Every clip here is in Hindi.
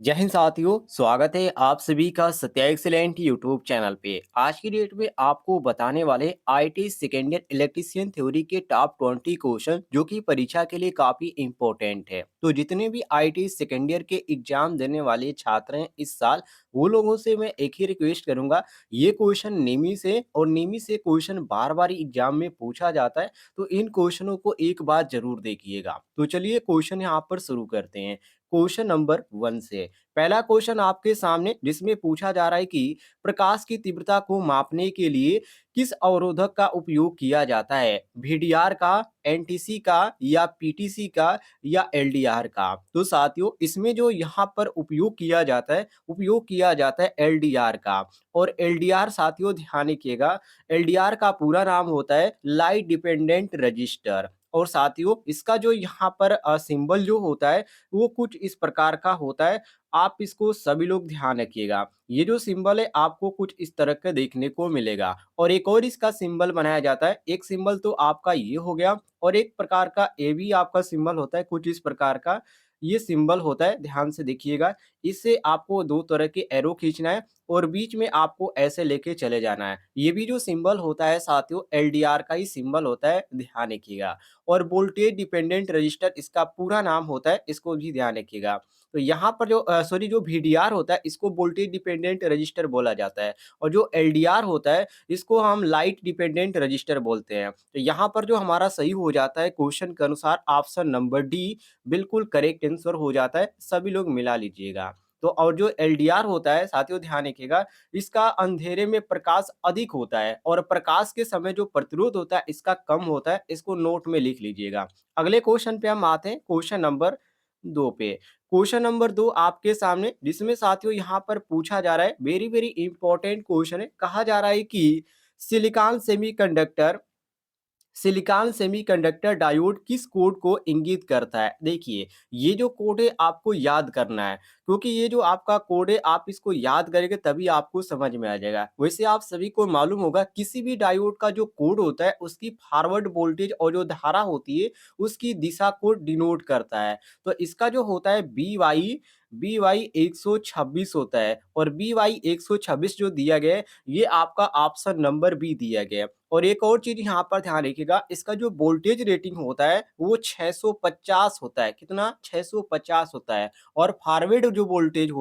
जय हिंद साथियों, स्वागत है आप सभी का सत्या एक्सीलेंट यूट्यूब चैनल पे। आज की डेट में आपको बताने वाले IT second year electrician theory के टॉप 20 क्वेश्चन जो कि परीक्षा के लिए काफी इंपॉर्टेंट है। तो जितने भी आईटी सेकेंड ईयर के एग्जाम देने वाले छात्र हैं इस साल, वो लोगों से मैं एक ही रिक्वेस्ट करूंगा, ये क्वेश्चन नेमी से और नेमी से क्वेश्चन बार बार एग्जाम में पूछा जाता है, तो इन क्वेश्चनों को एक बार जरूर देखिएगा। तो चलिए क्वेश्चन यहाँ पर शुरू करते हैं। क्वेश्चन नंबर 1 से पहला क्वेश्चन आपके सामने, जिसमें पूछा जा रहा है कि प्रकाश की तीव्रता को मापने के लिए किस अवरोधक का उपयोग किया जाता है? वीडीआर का, एनटीसी का या पीटीसी का या एलडीआर का? तो साथियों, इसमें जो यहाँ पर उपयोग किया जाता है एलडीआर का। और एलडीआर साथियों ध्यान रखिएगा, एलडीआर का पूरा नाम होता है लाइट डिपेंडेंट रजिस्टर। और साथियों, इसका जो यहाँ पर सिंबल जो होता है वो कुछ इस प्रकार का होता है। आप इसको सभी लोग ध्यान रखिएगा। ये जो सिंबल है आपको कुछ इस तरह का देखने को मिलेगा। और एक और इसका सिंबल बनाया जाता है। एक सिंबल तो आपका ये हो गया, और एक प्रकार का ए भी आपका सिंबल होता है, कुछ इस प्रकार का ये सिंबल होता है। ध्यान से देखिएगा, इससे आपको दो तरह के एरो खींचना है और बीच में आपको ऐसे लेके चले जाना है। ये भी जो सिंबल होता है साथियों, एलडीआर का ही सिंबल होता है, ध्यान रखिएगा। और वोल्टेज डिपेंडेंट रजिस्टर इसका पूरा नाम होता है, इसको भी ध्यान रखिएगा। तो यहाँ पर जो जो वीडीआर होता है इसको वोल्टेज डिपेंडेंट रजिस्टर बोला जाता है, और जो एलडीआर होता है इसको हम लाइट डिपेंडेंट रजिस्टर बोलते हैं। तो यहाँ पर जो हमारा सही हो जाता है क्वेश्चन के अनुसार ऑप्शन नंबर डी बिल्कुल करेक्ट आंसर हो जाता है। सभी लोग मिला लीजिएगा। तो और जो एलडीआर होता है साथियों ध्यान रखिएगा, इसका अंधेरे में प्रकाश अधिक होता है और प्रकाश के समय जो प्रतिरोध होता है इसका कम होता है। इसको नोट में लिख लीजिएगा। अगले क्वेश्चन पे हम आते हैं, क्वेश्चन नंबर 2 पे। क्वेश्चन नंबर 2 आपके सामने, जिसमें साथियों यहाँ पर पूछा जा रहा है, वेरी वेरी इंपॉर्टेंट क्वेश्चन है। कहा जा रहा है कि silicon semiconductor silicon semiconductor diode किस कोड को इंगित करता है? देखिए, ये जो कोड है आपको याद करना है, क्योंकि ये जो आपका कोड है आप इसको याद करेंगे तभी आपको समझ में आ जाएगा। वैसे आप सभी को मालूम होगा, किसी भी डायोड का जो कोड होता है उसकी फॉरवर्ड वोल्टेज और जो धारा होती है उसकी दिशा को डिनोट करता है। तो इसका जो होता है बी वाई 126 होता है, और बी वाई 126 जो दिया गया है ये आपका ऑप्शन नंबर बी दिया गया है। और एक और चीज यहाँ पर ध्यान रखिएगा, इसका जो वोल्टेज रेटिंग होता है वो 650 होता है। कितना? 650 होता है। और फॉरवर्ड वोल्टेज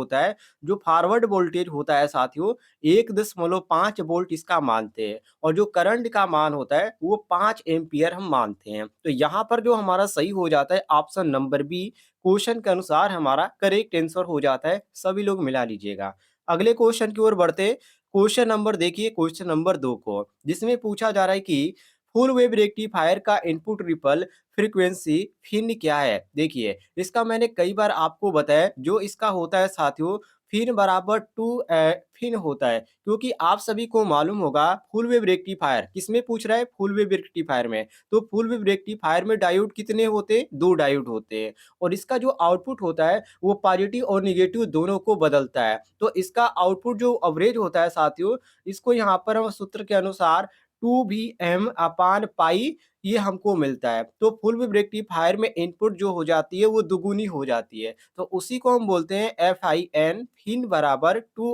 होता है साथियों 1.5 वोल्ट इसका मानते हैं। और जो करंट का मान होता है वो 5 एम्पियर हम मानते हैं। तो यहाँ पर जो हमारा सही हो जाता है ऑप्शन नंबर बी, क्वेश्चन के अनुसार हमारा करेक्ट आंसर हो जाता है। सभी लोग मिला लीजिएगा। अगले क्वेश्चन की ओर बढ़ते। क्वेश्चन नंबर देखिए, क्वेश्चन नंबर 2 को, जिसमें पूछा जा रहा है कि फुल वेव रेक्टिफायर का इनपुट रिपल फ्रीक्वेंसी फिन क्या है? देखिए, इसका मैंने कई बार आपको बताया, जो इसका होता है साथियों फिन बराबर फिन होता है। क्योंकि आप सभी को मालूम होगा, फुल वेव रेक्टिफायर किसमें पूछ रहा है? फुल वेव रेक्टिफायर में। तो फुल वेव रेक्टिफायर में डायोड कितने होते हैं? 2 डायोड होते हैं। और इसका जो आउटपुट होता है वो पॉजिटिव और नेगेटिव दोनों को बदलता है। तो इसका आउटपुट जो एवरेज होता है साथियों, इसको यहाँ पर हम सूत्र के अनुसार 2Vm/पाई ये हमको मिलता है। तो फुल वेव रेक्टिफायर में इनपुट जो हो जाती है वो दुगुनी हो जाती है। तो उसी को हम बोलते हैं FIN, फिन बराबर 2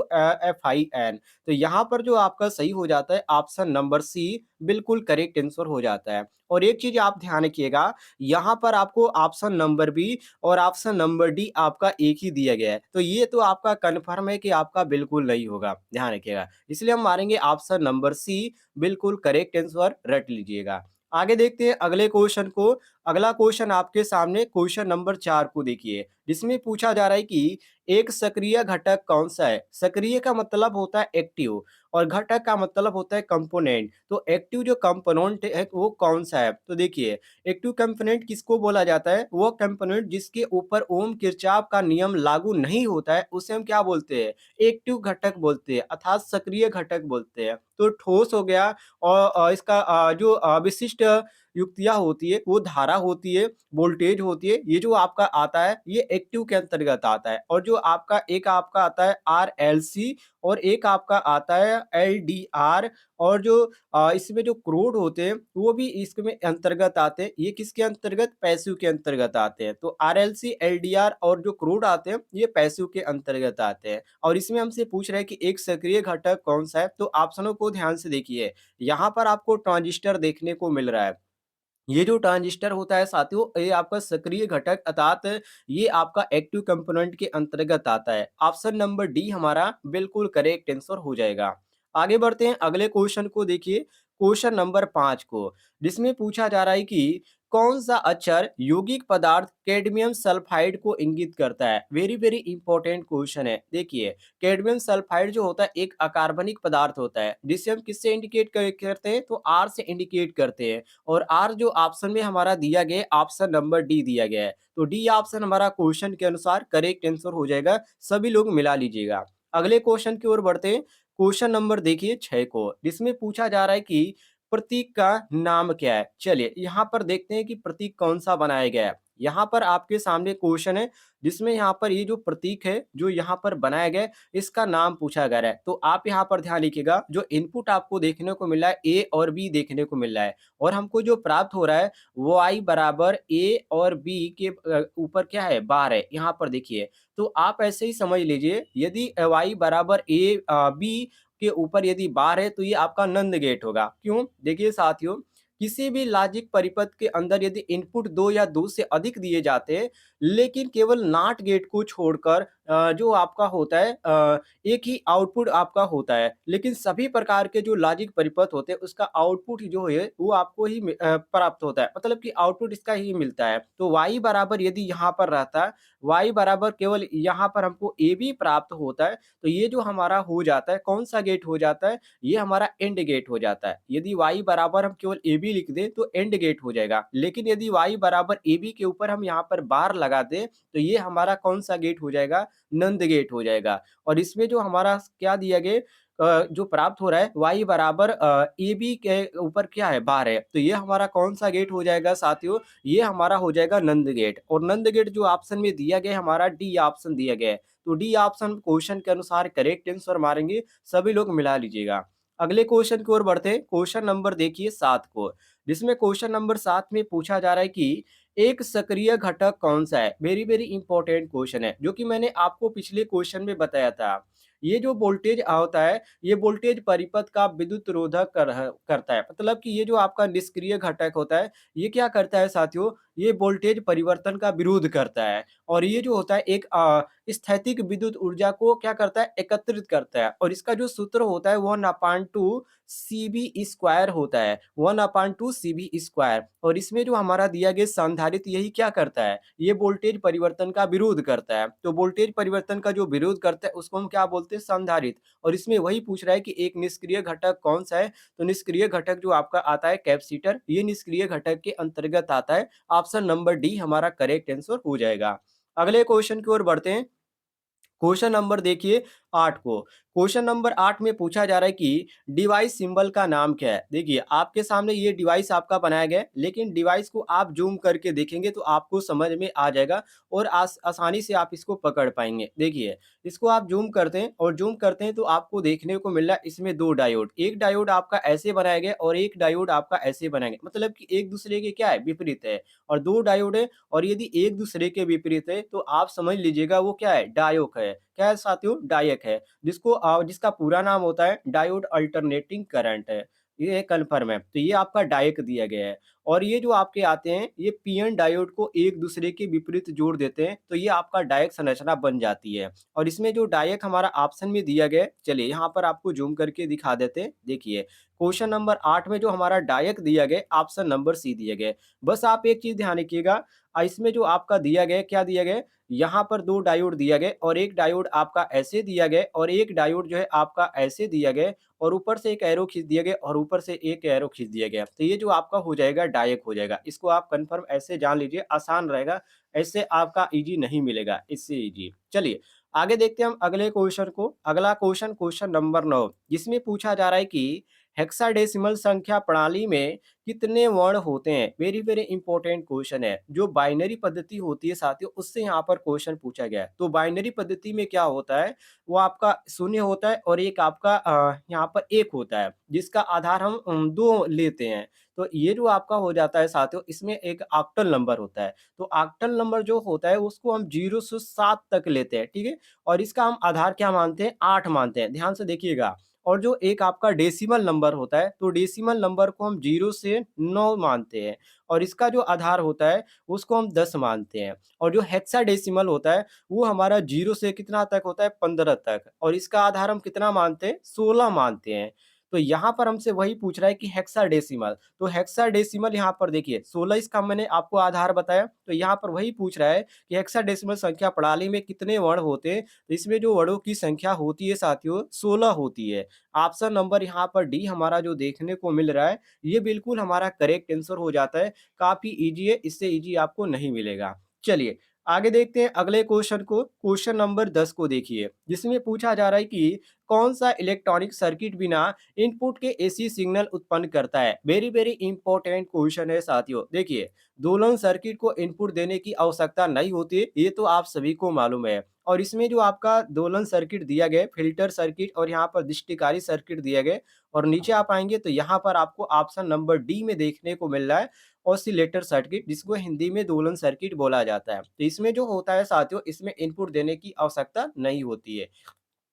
FIN। तो यहाँ पर जो आपका सही हो जाता है ऑप्शन नंबर सी बिल्कुल करेक्ट आंसर हो जाता है। और एक चीज आप ध्यान रखिएगा, यहाँ पर आपको ऑप्शन नंबर बी और ऑप्शन नंबर डी आपका एक ही दिया गया है। तो ये तो आपका कन्फर्म है कि आपका बिल्कुल नहीं होगा, ध्यान रखिएगा। इसलिए हम मारेंगे ऑप्शन नंबर सी बिल्कुल करेक्ट आंसर, रट लीजिएगा। आगे देखते हैं अगले क्वेश्चन को। अगला क्वेश्चन आपके सामने, क्वेश्चन नंबर 4 को देखिए, जिसमें पूछा जा रहा है कि एक सक्रिय घटक कौन सा है? सक्रिय का मतलब होता है एक्टिव, और घटक का मतलब होता है कंपोनेंट। तो एक्टिव जो कंपोनेंट है वो कौन सा है? तो देखिए, एक्टिव कंपोनेंट किसको बोला जाता है? वो कंपोनेंट जिसके ऊपर ओम किरचॉफ का नियम लागू नहीं होता है उसे हम क्या बोलते हैं? एक्टिव घटक बोलते हैं, अर्थात सक्रिय घटक बोलते हैं। तो ठोस हो गया, और इसका जो विशिष्ट युक्तियाँ होती है, वो धारा होती है, वोल्टेज होती है, ये जो आपका आता है ये एक्टिव के अंतर्गत आता है। और जो आपका एक आपका आता है आरएलसी और एक आपका आता है एलडीआर, और जो इसमें जो क्रूड होते हैं वो भी इसमें अंतर्गत आते हैं। ये किसके अंतर्गत? पैसिव के अंतर्गत आते हैं। तो आरएलसी, एलडीआर और जो क्रूड आते हैं ये पैसिव के अंतर्गत आते हैं। और इसमें हमसे पूछ रहे हैं कि एक सक्रिय घटक कौन सा है। तो ऑप्शनों को ध्यान से देखिए, यहाँ पर आपको ट्रांजिस्टर देखने को मिल रहा है। ये जो ट्रांजिस्टर होता है साथियों, ये आपका सक्रिय घटक अर्थात ये आपका एक्टिव कंपोनेंट के अंतर्गत आता है। ऑप्शन नंबर डी हमारा बिल्कुल करेक्ट आंसर हो जाएगा। आगे बढ़ते हैं, अगले क्वेश्चन को देखिए, क्वेश्चन नंबर 5 को, जिसमें पूछा जा रहा है कि कौन सा अक्षर यौगिक पदार्थ कैडमियम सल्फाइड को इंगित करता है। वेरी वेरी इंपॉर्टेंट क्वेश्चन है। देखिए, कैडमियम सल्फाइड जो होता है एक अकार्बनिक पदार्थ होता है, जिसे हम किससे इंडिकेट करते हैं? तो आर से इंडिकेट करते हैं। और आर जो ऑप्शन में हमारा दिया गया है, ऑप्शन नंबर डी दिया गया है। तो डी ऑप्शन हमारा क्वेश्चन के अनुसार करेक्ट आंसर हो जाएगा। सभी लोग मिला लीजिएगा। अगले क्वेश्चन की ओर बढ़ते हैं। क्वेश्चन नंबर देखिए 6 को, जिसमें पूछा जा रहा है कि प्रतीक का नाम क्या है। चलिए यहाँ पर देखते हैं कि प्रतीक कौन सा बनाया गया है। यहाँ पर आपके सामने क्वेश्चन है, जिसमें यहाँ पर ये जो प्रतीक है जो यहाँ पर बनाया गया है, इसका नाम पूछा गया है। तो आप यहाँ पर ध्यान लिखिएगा, जो इनपुट आपको देखने को मिल रहा है ए और बी देखने को मिल रहा है, और हमको जो प्राप्त हो रहा है वो आई बराबर ए और बी के ऊपर क्या है? बार है। यहाँ पर देखिए, तो आप ऐसे ही समझ लीजिए, यदि वाई बराबर ए बी के ऊपर यदि बार है तो ये आपका नंद गेट होगा। क्यों? देखिए साथियों, किसी भी लॉजिक परिपथ के अंदर यदि इनपुट 2 या 2 से अधिक दिए जाते हैं, लेकिन केवल नॉट गेट को छोड़कर जो आपका होता है एक ही आउटपुट आपका होता है, लेकिन सभी प्रकार के जो लॉजिक परिपथ होते हैं उसका आउटपुट जो है वो आपको ही प्राप्त होता है, मतलब कि आउटपुट इसका ही मिलता है। तो y बराबर यदि यहाँ पर रहता है, y बराबर केवल यहाँ पर हमको ए बी प्राप्त होता है, तो ये जो हमारा हो जाता है कौन सा गेट हो जाता है? ये हमारा एंड गेट हो जाता है। यदि y बराबर हम केवल ए बी लिख दें तो एंड गेट हो जाएगा, लेकिन यदि y बराबर ए बी के ऊपर हम यहाँ पर बार लगा दें तो ये हमारा कौन सा गेट हो जाएगा? नंद गेट हो जाएगा। और इसमें जो हमारा क्या दिया गया जो प्राप्त हो रहा है y बराबर ए बी के ऊपर क्या है? बार है। तो ये हमारा कौन सा गेट हो जाएगा साथियों? ये हमारा हो जाएगा नंद गेट। और नंद गेट जो ऑप्शन में दिया गया है हमारा डी ऑप्शन दिया गया है। तो डी ऑप्शन क्वेश्चन के अनुसार करेक्ट आंसर मारेंगे। सभी लोग मिला लीजिएगा। अगले क्वेश्चन की ओर बढ़ते हैं। क्वेश्चन नंबर देखिए 7 को, जिसमें क्वेश्चन नंबर 7 में पूछा जा रहा है कि एक सक्रिय घटक कौन सा है। वेरी वेरी इंपॉर्टेंट क्वेश्चन है, जो कि मैंने आपको पिछले क्वेश्चन में बताया था। ये जो वोल्टेज होता है, ये वोल्टेज परिपथ का विद्युत रोधक करता है, मतलब कि ये जो आपका निष्क्रिय घटक होता है, ये क्या करता है साथियों? ये वोल्टेज परिवर्तन का विरोध करता है। और ये जो होता है एक स्थैतिक विद्युत ऊर्जा को क्या करता है? एकत्रित करता है। और इसका जो सूत्र होता है 1/2 सीबी स्क्वायर होता है, 1/2 सीबी स्क्वायर। और इसमें जो हमारा दिया गया संधारित्र यही क्या करता है? ये वोल्टेज परिवर्तन का विरोध करता है। तो वोल्टेज परिवर्तन का जो विरोध करता है उसको हम क्या बोलते हैं? संधारित्र। और इसमें वही पूछ रहा है कि एक निष्क्रिय घटक कौन सा है। तो निष्क्रिय घटक जो आपका आता है कैपेसिटर, ये निष्क्रिय घटक के अंतर्गत आता है। ऑप्शन नंबर डी हमारा करेक्ट आंसर हो जाएगा। अगले क्वेश्चन की ओर बढ़ते हैं। क्वेश्चन नंबर देखिए 8 को। क्वेश्चन नंबर 8 में पूछा जा रहा है कि डिवाइस सिंबल का नाम क्या है। देखिए, आपके सामने ये डिवाइस आपका बनाया गया है, लेकिन डिवाइस को आप जूम करके देखेंगे तो आपको समझ में आ जाएगा और आसानी से आप इसको पकड़ पाएंगे। देखिए, इसको आप जूम करते हैं और जूम करते हैं तो आपको देखने को मिल रहा है इसमें 2 डायोड, एक डायोड आपका ऐसे बनाया गया और एक डायोड आपका ऐसे बनाया गया, मतलब कि एक दूसरे के क्या है? विपरीत है। और 2 डायोड है, और यदि एक दूसरे के विपरीत है तो आप समझ लीजिएगा वो क्या है? डायोक है। क्या है साथियों? डायक है, जिसका पूरा नाम होता है डायोड अल्टरनेटिंग करंट है। ये कन्फर्म है। तो ये आपका डायक दिया गया है। और ये जो आपके आते हैं ये पीएन डायोड को एक दूसरे के विपरीत जोड़ देते हैं, तो ये आपका डायक संरचना बन जाती है। और इसमें जो डायक हमारा ऑप्शन में दिया गया है, चलिए यहाँ पर आपको जूम करके दिखा देते हैं। देखिए, क्वेश्चन नंबर 8 में जो हमारा डायक दिया गया, ऑप्शन नंबर सी दिया गया। बस आप एक चीज ध्यान रखिएगा, इसमें जो आपका दिया गया, क्या दिया गया? यहाँ पर 2 डायोड दिया गया और एक डायोड आपका ऐसे दिया गया और एक डायोड जो है आपका ऐसे दिया गया, और ऊपर से एक एरो खींच दिया गया और ऊपर से एक एरो खींच दिया गया। तो ये जो आपका हो जाएगा डायक हो जाएगा। इसको आप कंफर्म ऐसे जान लीजिए, आसान रहेगा। ऐसे आपका ईजी नहीं मिलेगा, इससे ईजी। चलिए आगे देखते हैं हम अगले क्वेश्चन को। अगला क्वेश्चन, क्वेश्चन नंबर 9, जिसमें पूछा जा रहा है कि हेक्साडेसिमल संख्या प्रणाली में कितने वर्ण होते हैं? वेरी वेरी इंपॉर्टेंट क्वेश्चन है। जो बाइनरी पद्धति होती है साथियों, उससे यहाँ पर क्वेश्चन पूछा गया है। तो बाइनरी पद्धति में क्या होता है, वो आपका शून्य होता है और एक आपका यहाँ पर एक होता है, जिसका आधार हम दो लेते हैं। तो ये जो आपका हो जाता है साथियों, इसमें एक ऑक्टल नंबर होता है। तो ऑक्टल नंबर जो होता है उसको हम 0 से 7 तक लेते हैं, ठीक है? और इसका हम आधार क्या मानते हैं? 8 मानते हैं। ध्यान से देखिएगा। और जो एक आपका डेसिमल नंबर होता है, तो डेसिमल नंबर को हम 0 से 9 मानते हैं और इसका जो आधार होता है उसको हम 10 मानते हैं। और जो हेक्साडेसिमल होता है वो हमारा 0 से कितना तक होता है? 15 तक, और इसका आधार हम कितना मानते हैं? 16 मानते हैं। तो यहाँ पर हमसे वही पूछ रहा है कि हेक्साडेसिमल, तो हेक्साडेसिमल यहाँ पर देखिए 16 इसका मैंने आपको आधार बताया, तो यहाँ पर वही पूछ रहा है कि हेक्साडेसिमल संख्या प्रणाली में कितने वर्ण होते हैं? तो इसमें जो वर्णों की संख्या होती है साथियों 16 होती है। ऑप्शन नंबर यहाँ पर डी हमारा जो देखने को मिल रहा है, ये बिल्कुल हमारा करेक्ट आंसर हो जाता है। काफ़ी ईज़ी है, इससे ईज़ी आपको नहीं मिलेगा। चलिए, आगे देखते हैं अगले क्वेश्चन को। क्वेश्चन नंबर 10 को देखिए, जिसमें पूछा जा रहा है कि कौन-सा इलेक्ट्रॉनिक सर्किट बिना इनपुट के एसी सिग्नल उत्पन्न करता है? वेरी वेरी इंपॉर्टेंट क्वेश्चन है साथियों। देखिए, दोलन सर्किट को इनपुट देने की आवश्यकता नहीं होती है, ये तो आप सभी को मालूम है। और इसमें जो आपका दोलन सर्किट दिया गया है, फ़िल्टर सर्किट और यहाँ पर दृष्टिकारी सर्किट दिया गया है, और नीचे आप आएँगे तो यहाँ पर आपको ऑप्शन नंबर डी में देखने को मिल रहा है ऑसिलेटर सर्किट, जिसको हिंदी में दोलन सर्किट बोला जाता है। तो इसमें जो होता है साथियों, इसमें इनपुट देने की आवश्यकता नहीं होती है।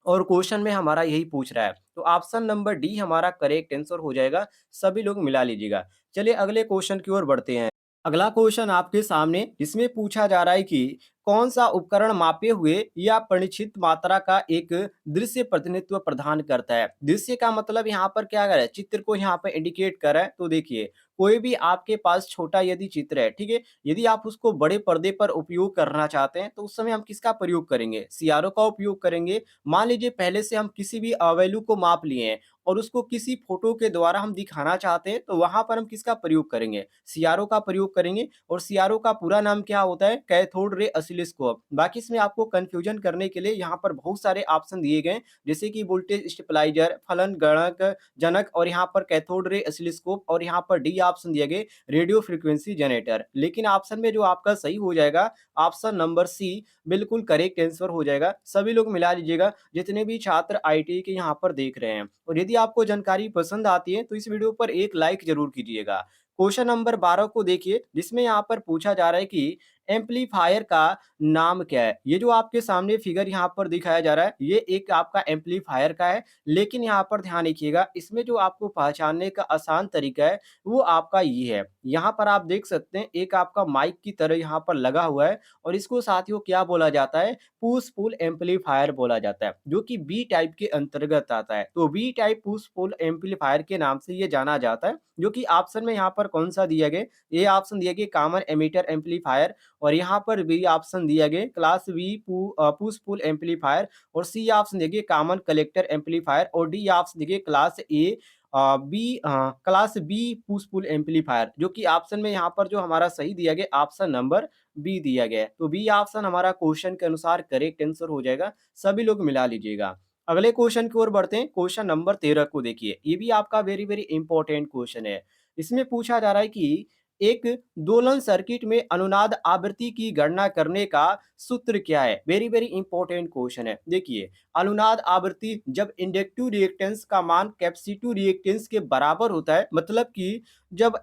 और क्वेश्चन में हमारा यही पूछ रहा है। तो ऑप्शन नंबर डी हमारा करेक्ट आंसर हो जाएगा। सभी लोग मिला लीजिएगा। चलिए अगले क्वेश्चन की ओर बढ़ते हैं। अगला क्वेश्चन आपके सामने, इसमें पूछा जा रहा है कि कौन सा उपकरण मापे हुए या परिचित मात्रा का एक दृश्य प्रतिनिधित्व प्रदान करता है? दृश्य का मतलब यहाँ पर क्या कर रहा है? चित्र को यहाँ पर इंडिकेट कर रहा है। तो देखिए, कोई भी आपके पास छोटा यदि चित्र है, ठीक है? यदि आप उसको बड़े पर्दे पर उपयोग करना चाहते हैं, तो उस समय हम किसका प्रयोग करेंगे? सीआरओ का उपयोग करेंगे। मान लीजिए पहले से हम किसी भी वैल्यू को माप लिए हैं और उसको किसी फोटो के द्वारा हम दिखाना चाहते हैं, तो वहाँ पर हम किसका प्रयोग करेंगे? सीआरओ का प्रयोग करेंगे। और सीआरओ का पूरा नाम क्या होता है? Cathode ray oscilloscope. बाकी इसमें आपको कन्फ्यूजन करने के लिए यहाँ पर बहुत सारे ऑप्शन दिए गए हैं, जैसे कि वोल्टेज स्टेबलाइजर, फलन गणक जनक, और यहाँ पर कैथोड रे ऑसिलोस्कोप, और यहाँ पर डी ऑप्शन दिए गए रेडियो फ्रीक्वेंसी जनरेटर। लेकिन ऑप्शन में जो आपका सही हो जाएगा, ऑप्शन नंबर सी बिल्कुल करेक्ट आंसर हो जाएगा। सभी लोग मिला लीजिएगा, जितने भी छात्र आईटीआई के यहाँ पर देख रहे हैं। और यदि आपको जानकारी पसंद आती है तो इस वीडियो पर एक लाइक जरूर कीजिएगा। क्वेश्चन नंबर 12 को देखिए, जिसमें यहाँ पर पूछा जा रहा है कि एम्पलीफायर का नाम क्या है? ये जो आपके सामने फिगर यहाँ पर दिखाया जा रहा है, ये एक आपका एम्पलीफायर का है। लेकिन यहाँ पर ध्यान रखिएगा, इसमें जो आपको पहचानने का आसान तरीका है, वो आपका ये है। यहाँ पर आप देख सकते हैं एक आपका माइक की तरह यहाँ पर लगा हुआ है, और इसको साथियों क्या बोला जाता है? पुश पुल एम्पलीफायर बोला जाता है, जो कि बी टाइप के अंतर्गत आता है। तो B type push pull amplifier के नाम से ये जाना जाता है, जो कि ऑप्शन में यहाँ पर कौन सा दिया गया? ये ऑप्शन दिया गया कॉमन एमिटर एम्पलीफायर, और यहाँ पर बी ऑप्शन दिया गया class B push pull amplifier, और सी ऑप्शन दिया गया कॉमन कलेक्टर एम्पलीफायर, और डी ऑप्शन दिया गया class A class B push pull amplifier, जो कि ऑप्शन में यहाँ पर जो हमारा सही दिया गया ऑप्शन नंबर बी दिया गया है। तो बी ऑप्शन हमारा क्वेश्चन के अनुसार करेक्ट आंसर हो जाएगा। सभी लोग मिला लीजिएगा। अगले क्वेश्चन की ओर बढ़ते हैं। क्वेश्चन नंबर 13 को देखिए, ये भी आपका वेरी वेरी इंपॉर्टेंट क्वेश्चन है। इसमें पूछा जा रहा है कि एक दोलन सर्किट में अनुनाद आवृत्ति की गणना करने का सूत्र क्या है? वेरी वेरी इंपॉर्टेंट क्वेश्चन है। देखिए, अनुनाद आवृत्ति जब इंडक्टिव रिएक्टेंस का मान कैपेसिटिव रिएक्टेंस के बराबर होता है, मतलब कि जब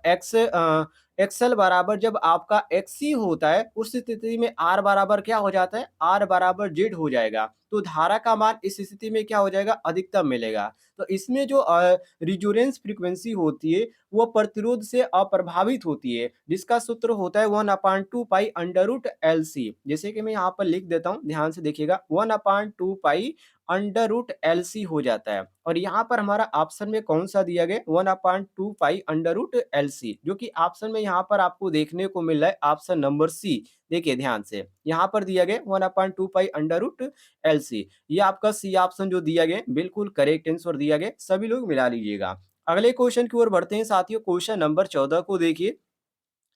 एक्सएल बराबर जब आपका एक्सी होता है, उस स्थिति में आर बराबर क्या हो जाता है? आर बराबर जेड हो जाएगा। तो धारा का मान इस स्थिति में क्या हो जाएगा? अधिकतम मिलेगा। तो इसमें जो रिजोनेंस फ्रीक्वेंसी होती है, वो प्रतिरोध से अप्रभावित होती है, जिसका सूत्र होता है 1/2 pi under root L C. जैसे कि मैं यहाँ पर लिख देता हूँ, ध्यान से देखिएगा, 1/2 pi under root L C हो जाता है। और यहाँ पर हमारा ऑप्शन में कौन सा दिया गया? 1/2 pi under root L C, जो कि ऑप्शन में यहाँ पर आपको देखने को मिल रहा है ऑप्शन नंबर सी। देखिए ध्यान से, यहाँ पर दिया गया 1/2 pi under root L C. ये आपका सी ऑप्शन जो दिया गया बिल्कुल करेक्ट आंसर दिया गया। सभी लोग मिला लीजिएगा। अगले क्वेश्चन की ओर बढ़ते हैं साथियों। क्वेश्चन नंबर 14 को देखिए,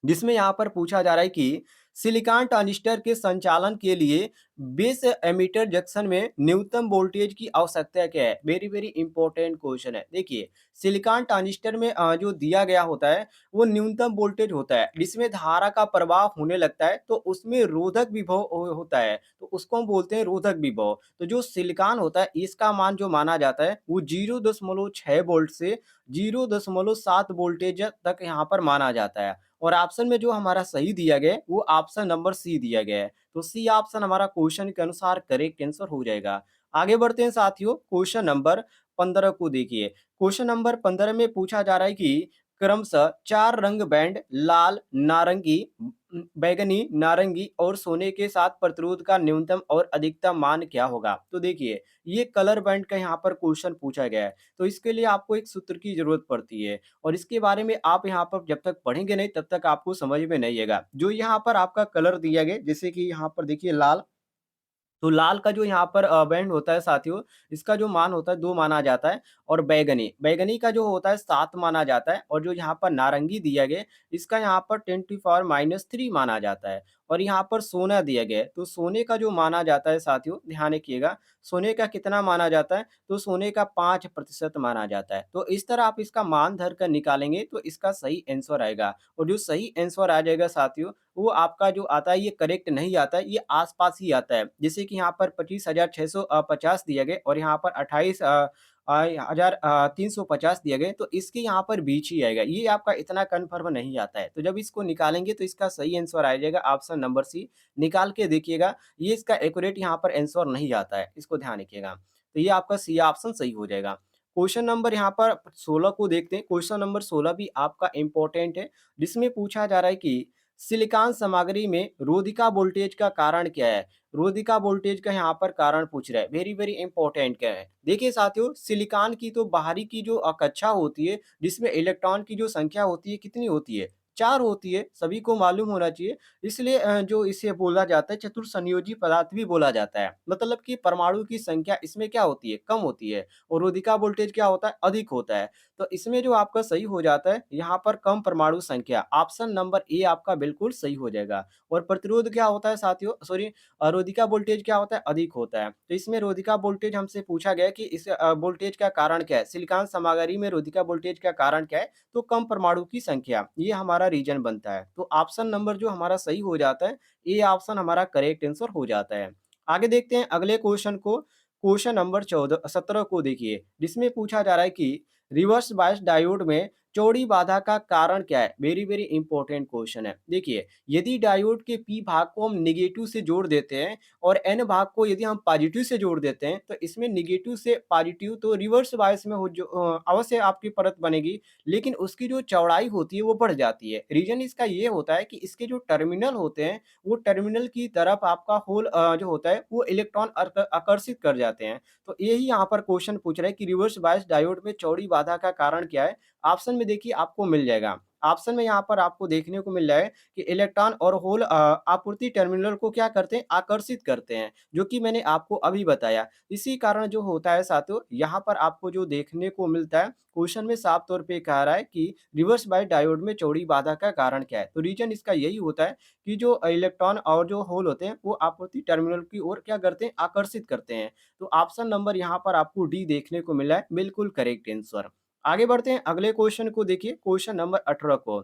जिसमें यहाँ पर पूछा जा रहा है कि सिलिकॉन ट्रांजिस्टर के संचालन के लिए बेस एमिटर जंक्शन में न्यूनतम वोल्टेज की आवश्यकता क्या है? वेरी वेरी इंपॉर्टेंट क्वेश्चन है। देखिए, सिलिकॉन ट्रांजिस्टर में जो दिया गया होता है वो न्यूनतम वोल्टेज होता है जिसमें धारा का प्रवाह होने लगता है, तो उसमें रोधक विभव होता है, तो उसको हम बोलते हैं रोधक विभव। तो जो सिलिकॉन होता है इसका मान जो माना जाता है वो 0.6 वोल्ट से 0.7 वोल्टेज तक यहाँ पर माना जाता है। और ऑप्शन में जो हमारा सही दिया गया है वो ऑप्शन नंबर सी दिया गया है। तो सी ऑप्शन हमारा क्वेश्चन के अनुसार करेक्ट आंसर हो जाएगा। आगे बढ़ते हैं साथियों, क्वेश्चन नंबर 15 को देखिए। क्वेश्चन नंबर 15 में पूछा जा रहा है कि क्रमशः 4 रंग बैंड लाल, नारंगी, बैंगनी, नारंगी और सोने के साथ प्रतिरोध का न्यूनतम और अधिकतम मान क्या होगा? तो देखिए, ये कलर बैंड का यहाँ पर क्वेश्चन पूछा गया है। तो इसके लिए आपको एक सूत्र की ज़रूरत पड़ती है और इसके बारे में आप यहाँ पर जब तक पढ़ेंगे नहीं तब तक आपको समझ में नहीं आएगा। जो यहाँ पर आपका कलर दिया गया जैसे कि यहाँ पर देखिए लाल, तो लाल का जो यहाँ पर बैंड होता है साथियों, इसका जो मान होता है 2 माना जाता है और बैंगनी, बैंगनी का जो होता है 7 माना जाता है और जो यहाँ पर नारंगी दिया गया है, इसका यहाँ पर 10 टू पावर -3 माना जाता है और यहाँ पर सोना दिया गया है, तो सोने का जो माना जाता है साथियों, ध्यान रखिएगा, सोने का कितना माना जाता है? तो सोने का 5% माना जाता है। तो इस तरह आप इसका मान धर कर निकालेंगे तो इसका सही आंसर आएगा और जो सही आंसर आ जाएगा साथियों, वो आपका जो आता है ये करेक्ट नहीं आता है, ये आस-पास ही आता है। जैसे कि यहाँ पर 25,650 दिया गया और यहाँ पर 350 दिया गया, तो इसके यहाँ पर बीच ही आएगा। ये आपका इतना कन्फर्म नहीं आता है। तो जब इसको निकालेंगे तो इसका सही आंसर आ जाएगा ऑप्शन नंबर सी। निकाल के देखिएगा, ये इसका एक्यूरेट यहाँ पर आंसर नहीं आता है, इसको ध्यान रखिएगा। तो ये आपका सी ऑप्शन सही हो जाएगा। क्वेश्चन नंबर यहाँ पर 16 को देखते हैं। क्वेश्चन नंबर 16 भी आपका इम्पोर्टेंट है, जिसमें पूछा जा रहा है कि सिलिकॉन सामग्री में रोधिका वोल्टेज का कारण क्या है? रोधिका वोल्टेज का यहाँ पर कारण पूछ रहा है। वेरी वेरी इंपॉर्टेंट क्या है? देखिए साथियों, सिलिकॉन की तो बाहरी की जो कक्षा होती है जिसमें इलेक्ट्रॉन की जो संख्या होती है कितनी होती है? 4 होती है, सभी को मालूम होना चाहिए। इसलिए जो इसे बोला जाता है चतुर्संयोजी पदार्थ भी बोला जाता है। मतलब कि परमाणु की संख्या इसमें क्या होती है? कम होती है और रोधिका वोल्टेज क्या होता है? अधिक होता है। तो इसमें जो आपका सही हो जाता है, यहाँ पर कम परमाणु संख्या, ऑप्शन नंबर ए आपका बिल्कुल सही हो जाएगा। और प्रतिरोध क्या होता है साथियों, सॉरी, रोधिका वोल्टेज क्या होता है? अधिक होता है। तो इसमें रोधिका वोल्टेज हमसे पूछा गया है कि इस वोल्टेज का कारण क्या है? सिलिकॉन सामग्री में रोधिका वोल्टेज का कारण क्या है? तो कम परमाणु की संख्या, ये हमारा रीज़न बनता है। तो ऑप्शन नंबर जो हमारा सही हो जाता है, ए ऑप्शन हमारा करेक्ट आंसर हो जाता है। आगे देखते हैं अगले क्वेश्चन को, क्वेश्चन नंबर 17 को देखिए, जिसमें पूछा जा रहा है कि रिवर्स बायस डायोड में चौड़ी बाधा का कारण क्या है? वेरी वेरी इंपॉर्टेंट क्वेश्चन है। देखिए, यदि डायोड के पी भाग को हम नेगेटिव से जोड़ देते हैं और एन भाग को यदि हम पॉजिटिव से जोड़ देते हैं, तो इसमें नेगेटिव से पॉजिटिव तो रिवर्स बायस में अवश्य आपकी परत बनेगी, लेकिन उसकी जो चौड़ाई होती है वो बढ़ जाती है। रीज़न इसका ये होता है कि इसके जो टर्मिनल होते हैं, वो टर्मिनल की तरफ आपका होल जो होता है वो इलेक्ट्रॉन आकर्षित कर जाते हैं। तो यही यहाँ पर क्वेश्चन पूछ रहा है कि रिवर्स बायस डायोड में चौड़ी बाधा का कारण क्या है? ऑप्शन में देखिए आपको मिल जाएगा। ऑप्शन में यहाँ पर आपको देखने को मिल रहा है कि इलेक्ट्रॉन और होल आपूर्ति टर्मिनल को क्या करते हैं? आकर्षित करते हैं, जो कि मैंने आपको अभी बताया। इसी कारण जो होता है साथियों, यहाँ पर आपको जो देखने को मिलता है, क्वेश्चन में साफ तौर पे कह रहा है कि रिवर्स बायस डायोड में चौड़ी बाधा का कारण क्या है? तो रीज़न इसका यही होता है कि जो इलेक्ट्रॉन और जो होल होते हैं, वो आपूर्ति टर्मिनल की ओर क्या करते हैं? आकर्षित करते हैं। तो ऑप्शन नंबर यहाँ पर आपको डी देखने को मिला है, बिल्कुल करेक्ट आंसर। आगे बढ़ते हैं अगले क्वेश्चन को देखिए, क्वेश्चन नंबर 18 को,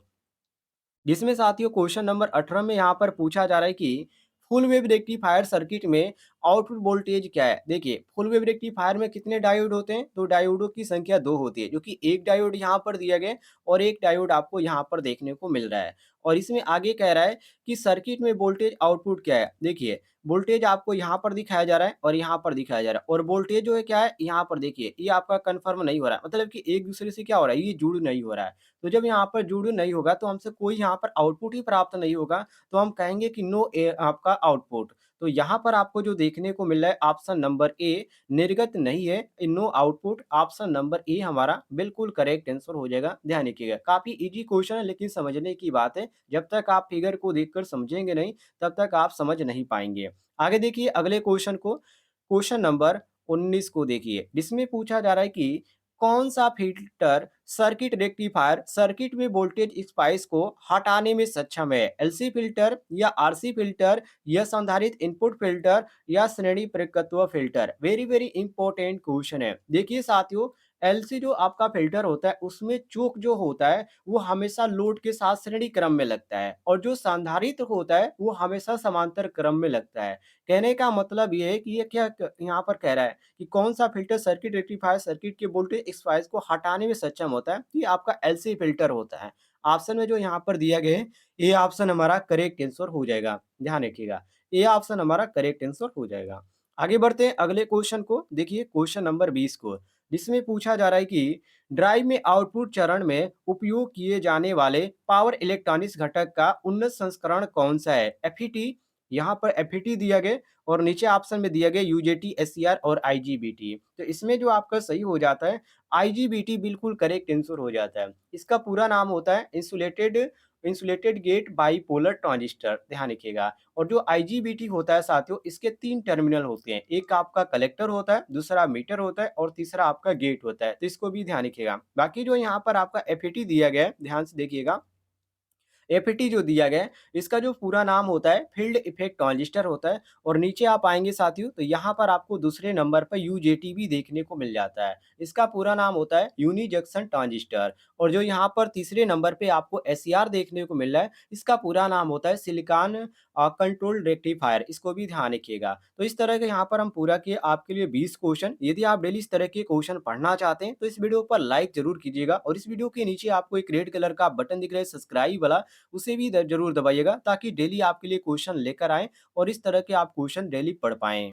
जिसमें साथियों क्वेश्चन नंबर 18 में यहाँ पर पूछा जा रहा है कि फुल वेव रेक्टिफायर सर्किट में आउटपुट वोल्टेज क्या है? देखिए, फुल वेव रेक्टिफायर में कितने डायोड होते हैं? तो डायोडों की संख्या 2 होती है, जो कि एक डायोड यहाँ पर दिया गया है और एक डायोड आपको यहाँ पर देखने को मिल रहा है। और इसमें आगे कह रहा है कि सर्किट में वोल्टेज आउटपुट क्या है? देखिए, वोल्टेज आपको यहाँ पर दिखाया जा रहा है और यहाँ पर दिखाया जा रहा है और वोल्टेज जो है क्या है? यहाँ पर देखिए, ये आपका कन्फर्म नहीं हो रहा है, मतलब कि एक दूसरे से क्या हो रहा है? ये जुड़ नहीं हो रहा है। तो जब यहाँ पर जुड़ नहीं होगा तो हमसे कोई यहाँ पर आउटपुट ही प्राप्त नहीं होगा, तो हम कहेंगे कि नो ए आपका आउटपुट। तो यहाँ पर आपको जो देखने को मिल रहा है ऑप्शन नंबर ए निर्गत नहीं है, no output, option number A हमारा बिल्कुल करेक्ट आंसर हो जाएगा। ध्यान रखिएगा, काफ़ी ईज़ी क्वेश्चन है लेकिन समझने की बात है, जब तक आप फिगर को देखकर समझेंगे नहीं, तब तक आप समझ नहीं पाएँगे। आगे देखिए अगले क्वेश्चन को, क्वेश्चन नंबर 19 को देखिए, जिसमें पूछा जा रहा है कि कौन सा फिल्टर सर्किट रेक्टिफायर सर्किट में वोल्टेज स्पाइस को हटाने में सक्षम है? एलसी फिल्टर या आरसी फिल्टर या संधारित्र इनपुट फिल्टर या श्रेणी परिपक्व filter? Very very important question है। देखिए साथियों, एलसी जो आपका फिल्टर होता है उसमें चूक जो होता है वो हमेशा लोड के साथ श्रेणी क्रम में लगता है, और जो संधारित्र होता है वो हमेशा समांतर क्रम में लगता है। कहने का मतलब ये है कि ये क्या यहाँ पर कह रहा है कि कौन सा फिल्टर सर्किट रेक्टिफायर सर्किट के वोल्टेज स्पाइस को हटाने में सक्षम होता है, तो ये आपका एलसी फिल्टर होता है। ऑप्शन में जो यहाँ पर दिया गया है, ये ऑप्शन हमारा करेक्ट आंसर हो जाएगा। ध्यान रखिएगा, ये ऑप्शन हमारा करेक्ट आंसर हो जाएगा। आगे बढ़ते हैं अगले क्वेश्चन को। देखिए क्वेश्चन नंबर 20 को, जिसमें पूछा जा रहा है कि ड्राइव में आउटपुट चरण में उपयोग किए जाने वाले पावर इलेक्ट्रॉनिक्स घटक का उन्नत संस्करण कौन सा है? एफईटी, यहाँ पर एफईटी दिया गया, और नीचे ऑप्शन में दिया गया यूजेटी, एससीआर और आईजीबीटी। तो इसमें जो आपका सही हो जाता है आईजीबीटी, बिल्कुल करेक्ट आंसर हो जाता है। इसका पूरा नाम होता है insulated insulated gate bipolar transistor. ध्यान रखिएगा। और जो आईजीबीटी होता है साथियों, इसके 3 टर्मिनल होते हैं, एक आपका कलेक्टर होता है, दूसरा मीटर होता है और तीसरा आपका गेट होता है। तो इसको भी ध्यान रखिएगा। बाकी जो यहाँ पर आपका एफईटी दिया गया है, ध्यान से देखिएगा, एफईटी जो दिया गया है, इसका जो पूरा नाम होता है फील्ड इफेक्ट ट्रांजिस्टर होता है। और नीचे आप आएंगे साथियों तो यहाँ पर आपको दूसरे नंबर पर यूजेटी भी देखने को मिल जाता है। इसका पूरा नाम होता है यूनी जंक्शन ट्रांजिस्टर। और जो यहाँ पर तीसरे नंबर पे आपको एससीआर देखने को मिल रहा है, इसका पूरा नाम होता है सिलिकॉन कंट्रोल रेक्टिफायर। इसको भी ध्यान रखिएगा। तो इस तरह के यहाँ पर हम पूरा किए आपके लिए 20 क्वेश्चन। यदि आप डेली इस तरह के क्वेश्चन पढ़ना चाहते हैं तो इस वीडियो पर लाइक जरूर कीजिएगा, और इस वीडियो के नीचे आपको एक रेड कलर का बटन दिख रहा है सब्सक्राइब वाला, उसे भी जरूर दबाइएगा, ताकि डेली आपके लिए क्वेश्चन लेकर आए और इस तरह के आप क्वेश्चन डेली पढ़ पाएं।